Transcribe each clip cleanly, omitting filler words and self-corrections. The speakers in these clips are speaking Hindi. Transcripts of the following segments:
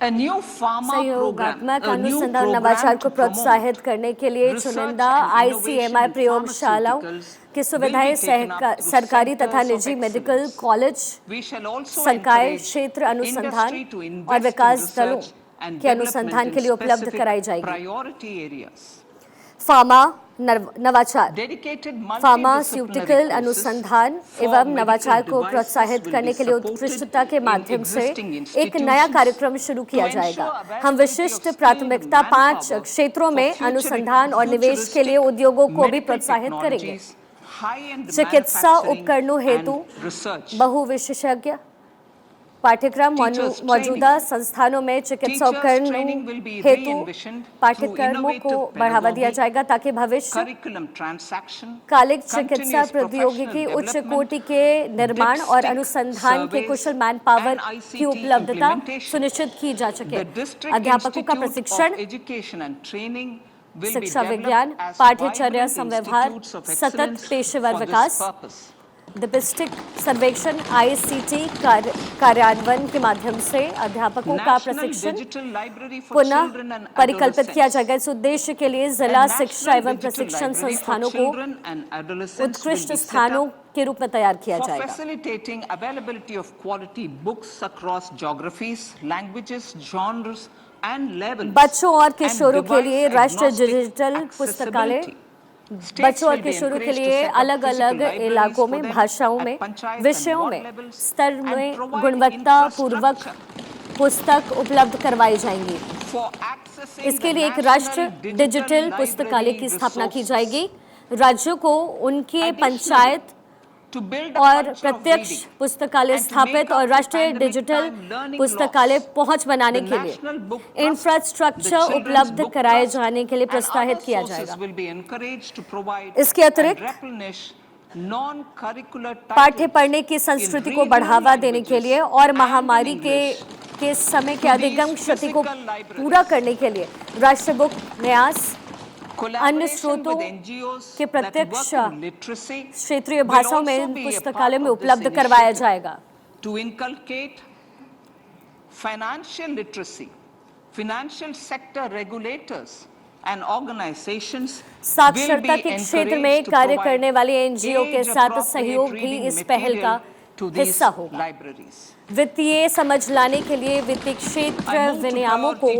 सहयोगात्मक अनुसंधान नवाचार को प्रोत्साहित करने के लिए चुनिंदा ICMR प्रयोगशालाओं की सुविधाएं सरकारी तथा निजी मेडिकल कॉलेज, संकाय, क्षेत्र अनुसंधान और विकास दलों के अनुसंधान के लिए उपलब्ध कराई जाएगी। फार्मा नवाचार, फार्मास्यूटिकल अनुसंधान एवं नवाचार को प्रोत्साहित करने के लिए उत्कृष्टता के माध्यम से एक नया कार्यक्रम शुरू किया जाएगा। हम विशिष्ट प्राथमिकता 5 क्षेत्रों में अनुसंधान और निवेश के लिए उद्योगों को भी प्रोत्साहित करेंगे। चिकित्सा उपकरणों हेतु बहुविशेषज्ञ पाठ्यक्रम मौजूदा संस्थानों में चिकित्सा उपकरणों हेतु पाठ्यक्रमों को बढ़ावा दिया जाएगा ताकि भविष्य कालिक चिकित्सा प्रौद्योगिकी उच्च कोटि के निर्माण और अनुसंधान के कुशल मैन पावर की उपलब्धता सुनिश्चित की जा सके। अध्यापकों का प्रशिक्षण, शिक्षा विज्ञान, पाठ्यचर्या संव्यवहार, सतत पेशेवर विकास, डिस्ट्रिक्ट सर्वेक्षण, ICT कार्यान्वयन के माध्यम से अध्यापकों का प्रशिक्षण पुनः परिकल्पित किया जाएगा। इस उद्देश्य के लिए जिला शिक्षा एवं प्रशिक्षण संस्थानों को उत्कृष्ट स्थानों के रूप में तैयार किया जाएगा। बच्चों और किशोरों के लिए राष्ट्रीय डिजिटल पुस्तकालय, बच्चों और किशोरों के लिए अलग अलग इलाकों में, भाषाओं में, विषयों में, स्तर में गुणवत्ता पूर्वक पुस्तक उपलब्ध करवाई जाएंगी। इसके लिए एक राष्ट्रीय डिजिटल पुस्तकालय की स्थापना की जाएगी। राज्यों को उनके पंचायत और प्रत्यक्ष पुस्तकालय स्थापित और राष्ट्रीय डिजिटल पुस्तकालय पहुंच बनाने के लिए इंफ्रास्ट्रक्चर उपलब्ध कराए जाने के लिए प्रोत्साहित किया जाएगा। इसके अतिरिक्त पाठ्य पढ़ने की संस्कृति को बढ़ावा देने के लिए और महामारी के समय के अधिगम क्षति को पूरा करने के लिए राष्ट्रीय बुक न्यास अन्य स्रोतों के प्रत्यक्ष क्षेत्रीय भाषाओं में इन पुस्तकालय में उपलब्ध करवाया जाएगा। To inculcate financial literacy, financial sector regulators and organizations साक्षरता के क्षेत्र में कार्य करने वाले NGO के साथ सहयोग भी इस पहल का हिस्सा होगा। वित्तीय समझ लाने के लिए वित्तीय क्षेत्र विनियामों को,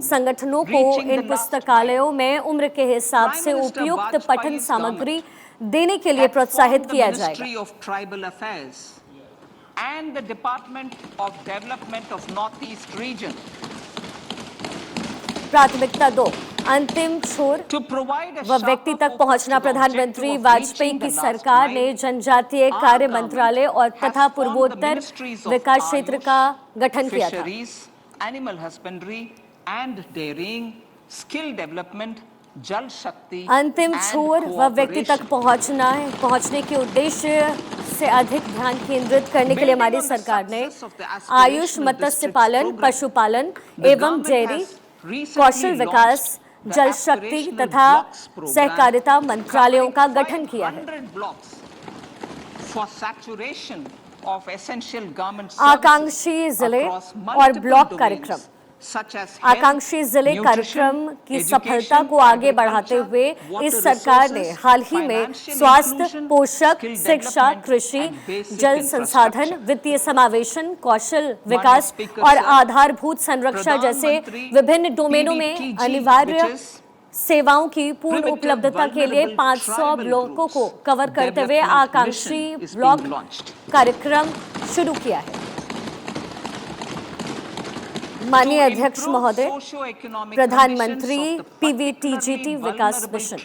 संगठनों को इन पुस्तकालयों में उम्र के हिसाब से उपयुक्त पठन सामग्री देने के लिए प्रोत्साहित किया जाएगा। प्राथमिकता 2, अंतिम छोर व व्यक्ति तक पहुंचना। प्रधानमंत्री वाजपेयी की सरकार ने जनजातीय कार्य मंत्रालय और तथा पूर्वोत्तर विकास क्षेत्र का गठन किया था। Animal husbandry and dairying, skill development, Jal Shakti. अंतिम छोर व व्यक्ति तक पहुंचने के उद्देश्य से अधिक ध्यान केंद्रित करने के लिए हमारी सरकार ने आयुष, मत्स्य पालन, पशुपालन एवं डेयरी, कौशल विकास, जल शक्ति तथा सहकारिता मंत्रालयों का गठन किया है। आकांक्षी जिले और ब्लॉक कार्यक्रम। आकांक्षी जिले कार्यक्रम की सफलता को आगे बढ़ाते हुए इस सरकार ने हाल ही में स्वास्थ्य, पोषक, शिक्षा, कृषि, जल संसाधन, वित्तीय समावेशन, कौशल विकास और आधारभूत संरक्षण जैसे विभिन्न डोमेनों में अनिवार्य सेवाओं की पूर्ण उपलब्धता के लिए 500 ब्लॉकों को कवर करते हुए आकांक्षी ब्लॉक कार्यक्रम शुरू किया है। माननीय अध्यक्ष महोदय, प्रधानमंत्री PVTGT विकास मिशन,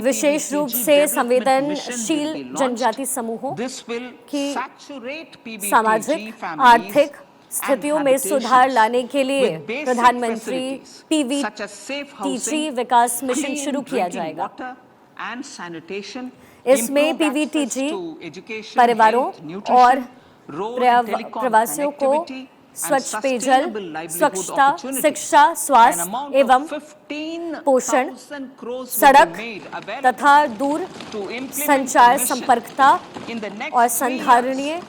विशेष रूप से संवेदनशील जनजाति समूहों की सामाजिक आर्थिक स्थितियों में सुधार लाने के लिए प्रधानमंत्री PVTG विकास मिशन शुरू किया जाएगा। इसमें PVTG परिवारों और प्रवासियों को स्वच्छ पेयजल, स्वच्छता, शिक्षा, स्वास्थ्य एवं पोषण, सड़क तथा दूर संचार संपर्कता और संधारणीय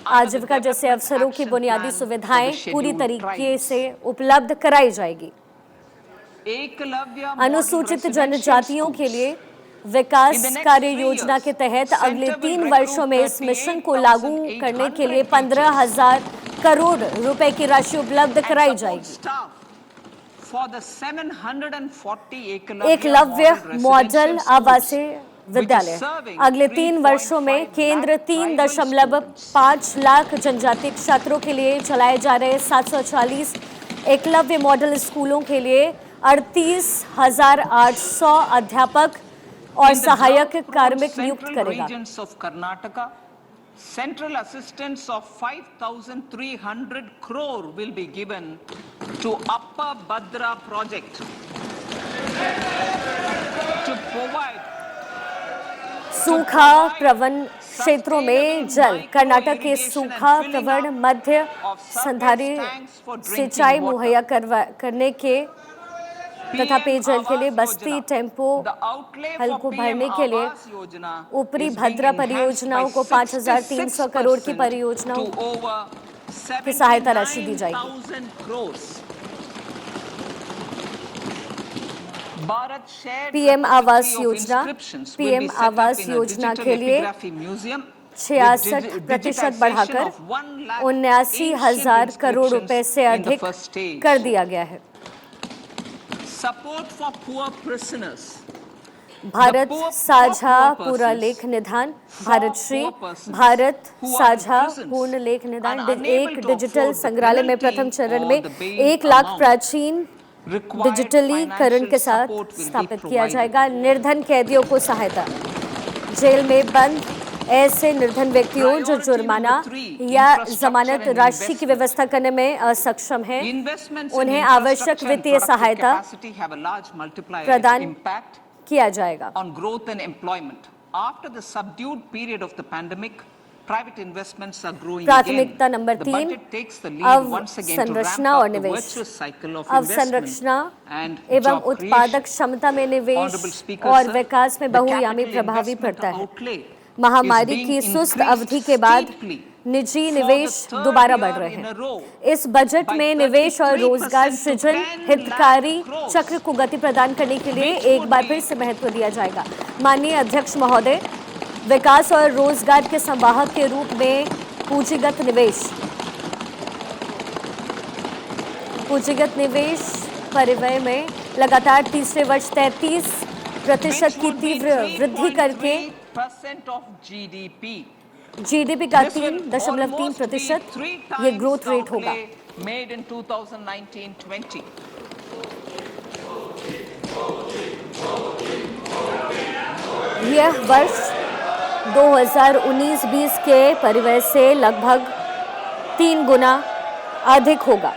आजीविका जैसे अवसरों की बुनियादी सुविधाएं पूरी तरीके से उपलब्ध कराई जाएगी। अनुसूचित जनजातियों के लिए विकास कार्य योजना के तहत अगले 3 वर्षों में इस मिशन को लागू करने के लिए 15,000 करोड़ रुपए की राशि उपलब्ध कराई जाएगी। एकलव्य मॉडल आवासीय विद्यालय अगले 3 वर्षों में केंद्र 3.5 लाख जनजातीय छात्रों के लिए चलाए जा रहे 740 एकलव्य मॉडल स्कूलों के लिए 38,800 अध्यापक और सहायक कार्मिक नियुक्त करेगा। Central assistance of 5,300 crore will be given to Upper Bhadra project to provide सूखा प्रवण क्षेत्रों में जल कर्नाटक के सूखा प्रवण मध्य संधारी सिंचाई मुहैया करने के तथा पेयजल के लिए बस्ती टेम्पो हल को भरने के लिए ऊपरी भद्रा परियोजनाओं को 5,300 करोड़ की परियोजनाओं की सहायता राशि दी जाएगी। पीएम आवास योजना के लिए 66% बढ़ाकर 79,000 करोड़ रुपए से अधिक कर दिया गया है। भारत साझा पूरा लेख निधान भारत साझा पूर्ण लेख निधान एक डिजिटल संग्रहालय में प्रथम चरण में 1 लाख प्राचीन डिजिटलीकरण के साथ स्थापित किया जाएगा। निर्धन कैदियों को सहायता जेल में बंद ऐसे निर्धन व्यक्तियों जो जुर्माना या जमानत राशि की व्यवस्था करने में असक्षम हैं, उन्हें आवश्यक वित्तीय सहायता प्रदान किया जाएगा। प्राथमिकता नंबर 3 अवसंरचना और निवेश। अवसंरचना एवं उत्पादक क्षमता में निवेश और विकास में बहुआयामी प्रभावी पड़ता है। महामारी की सुस्त अवधि के बाद निजी निवेश दोबारा बढ़ रहे हैं। इस बजट में निवेश और रोजगार सृजन हितकारी चक्र को गति प्रदान करने के लिए एक बार फिर से महत्व दिया जाएगा। माननीय अध्यक्ष महोदय, विकास और रोजगार के संवाहक के रूप में पूंजीगत निवेश परिव्यय में लगातार तीसरे वर्ष 33% की तीव्र वृद्धि करके जीडीपी का 3.3% ये ग्रोथ रेट होगा। यह वर्ष 2019-20 के परिव्यय से लगभग 3 गुना अधिक होगा।